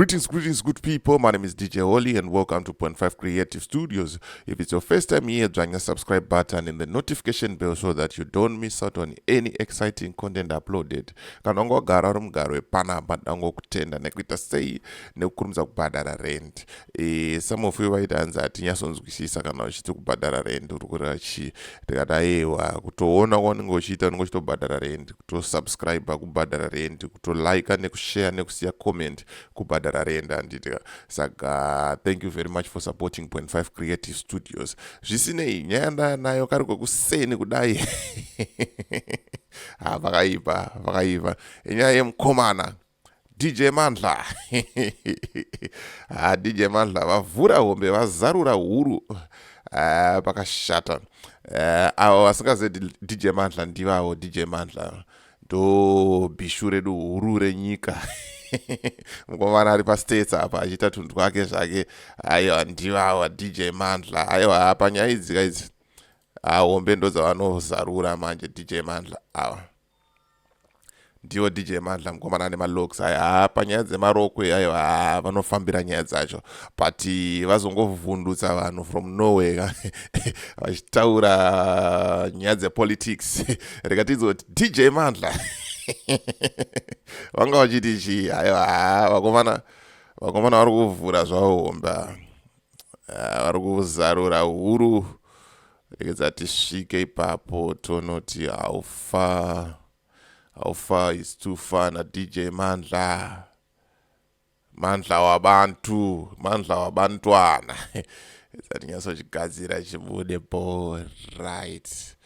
Greetings, good people. My name is DJ Oli, and welcome to Point 5 Creative Studios. If it's your first time here, join the subscribe button and the notification bell so that you don't miss out on any exciting content uploaded. Kanongo gararum garwe pana badango kutenda nekuita sei nekukurumza kubhadhara rent. Some of you vaidanza ati nyasonzwisisa kana uchiti kubhadhara rent urikura chi tikadaiwa kutoona kwaunenge uchiita unenge uchitobhadhara rent, kutosubscribe kubhadhara rent, kutolike nekushare nekusiya comment kubhadhara rent anditika. Saka thank you very much for supporting Point 5 Creative Studios. Zvisinei nyaya nayo kari kwekuseni kudai vakaipa inyaya yemukomana DJ Madla. DJ Madla vavhura hombe vazarura huru pakashata. Avo vasingazedi DJ Madla ndivavo DJ Madla ndo bishu redu huru renyika. Mukomana ari pastates apa achiita tunhu twake zvake. Aiwa ndivavo DJ Madla. Aiwa panyaya idzika idzi hombe ndo dzavanozarura manje DJ Madla awa ndiwo DJ Madla mukomana nemalogs aya. Panyaya dzemarokwe aiwa vanofambira nyaya dzacho but vazongovhundutsa vanhu from nowhere vachitaura nyaya dzepolitics rekatidzo kuti DJ Madla vanga vachiti chii. Aiwa vakomana vari kuvhura zvavo homba, vari kuzarura huru. Rekedza tisvike ipapo tonoti how far is too far na DJ Madla. Madla wabantwana zatinyasochigadzira chibude bo right.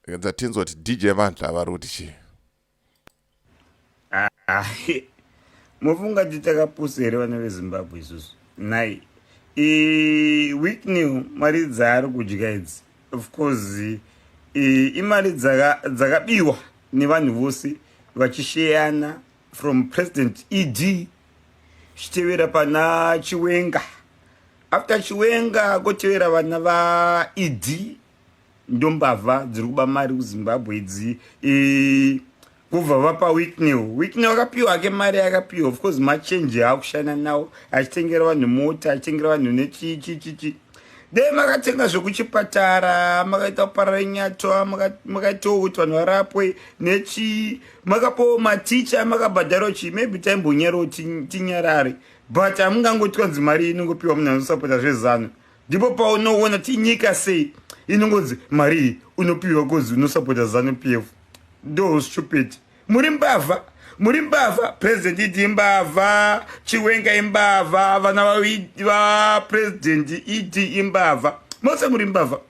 Rekedza tinzoti DJ Madla vari kuti chii. Mufunga titakapusa here vana veZimbabwe isusu nai Wicknell mari dzaari kudya idzi of course imari dzakabiwa nevanhu vose vachisheyana from President ED chitevera pana Chiwenga, after Chiwenga kotevera vana va ED ndombavha dziri kuba mari kuZimbabwe idzi kubva vapa Wicknell akapiwa ake mari akapiwa of course machenji akushana nawo achitengera vanhu mota achitengera vanhu nechichichichi de makatenga zvekuchipatara makaita kuparara nyato makaitawo kuti vanhu varapwe nechi makapawo maticha makabhadharawo chi maybe taimbonyarawo tinyarare but hamungangoti kwanzi mari inongopiwa munhu anosapota zvezano. Ndipo paunoona tinyika sei inongodzi mari unopiwa kozi unosapota zanu PF. Do stupid. Muri Imbavha, President ED Imbavha, Chiwenga Imbavha, vana va President ED Imbavha. Mose muri Imbavha.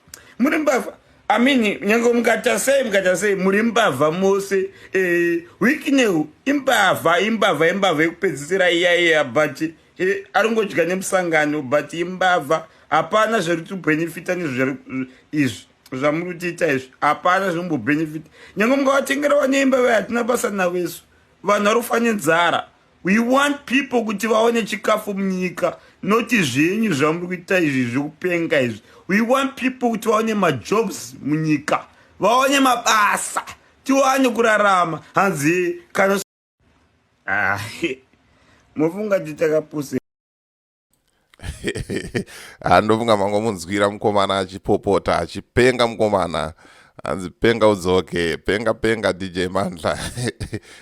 Amini nyango mukata sei muri Imbavha mose. Wicknell Imbavha ekupedzisira iya but aringodya nemusangano but Imbavha hapana zviri benefita nezvizvi zvamuri kuita izvi hapana zvinombobenefit. Nyange mungavatengerawo neimba hatina basa navo isu vanhu vari kufa nenzara. We want people kuti vaone chikafu munyika, noti zvenyu zvamuri kuita izvi zvekupenga izvi. We want people kuti vaone majobs munyika, vaone mabasa, tiwane kurarama. Hanzi kana mufunga titakapusa ndofunga mango munzwira mukomana achipopota achipenga mukomana anzi penga udzoke penga DJ Madla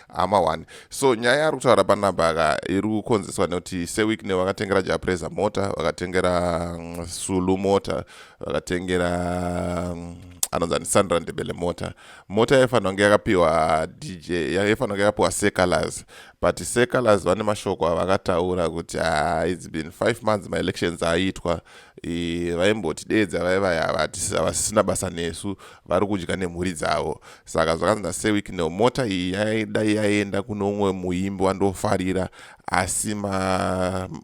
ama1. So nyaya ari kutaura panapa iri kukonzeswa nekuti seWicknell vakatengera Japreza mota, vakatengera Sulu mota, vakatengera anonzani Sandra Ndebele mota yaifanira kunge yakapiwa DJ, yaifanira kunge yakapiwa Sekalers, but Sekalers vane mashoko avakataura kuti it's been 5 months ma-elections aitwa, vaimboti dedza vaiva vasisina basa nesu vari kudya nemhuri dzavo. Saka zvakanzi naseWicknell mota iyi yaidai yaenda kuno umwe muimbi wandofarira, asi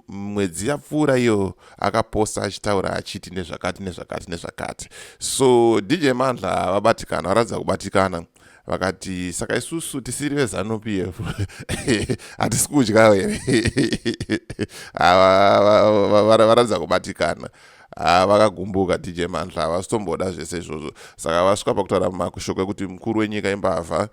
mwedzi yapfuura iyo akaposta achitaura achiti nezvakati. So DJ Madla vabatikana, varadza kubatikana vakati saka isusu tisiri vezanu PF hatisi kudya here. Varadza kubatikana vakagumbuka DJ Madla havasitomboda zvese izvozvo, saka vasvika pakutaura mashoko ekuti mukuru wenyika Imbavha,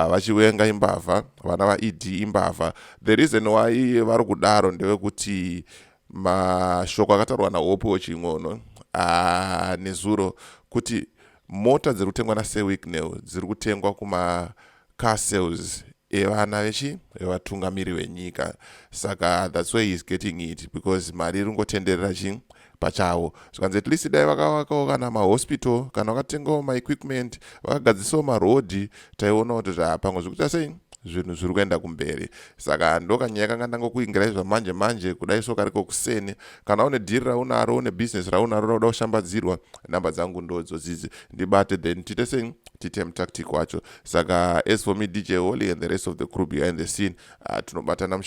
vachiwenga Imbavha, vana vaED Imbavha. The reason why vari kudaro ndewekuti mashoko akataurwa naHope weching'ono nezuro kuti mota dziri kutengwa naSewicknell dziri kutengwa kuma car sales evana vevatungamiri venyika, saka that's why he's getting it, because mari iri ngotenderera pachavo. Zvikanzi at least dai vakavakawo kana mahospital, kana vakatengawo maequipment, vakagadzisawo marodhi, taiona kuti pamwe zviri kuita sei zvinhu zviri kuenda kumberi. Saka ndokanyaya kanga ndangokuingirai zvamanje manje kudai so kariko kuseni. Kana une dhiri raunaro, une business raunaro rauda kushambadzirwa, namba dzangu ndodzodzi, ndibate then tiite sei tiite mutactic wacho. Saka as for me DJ Holly and the rest of the crew behind the scene, tunobatana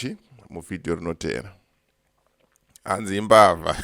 muvhidhiyo rinotevera. Hanzi Imbavha.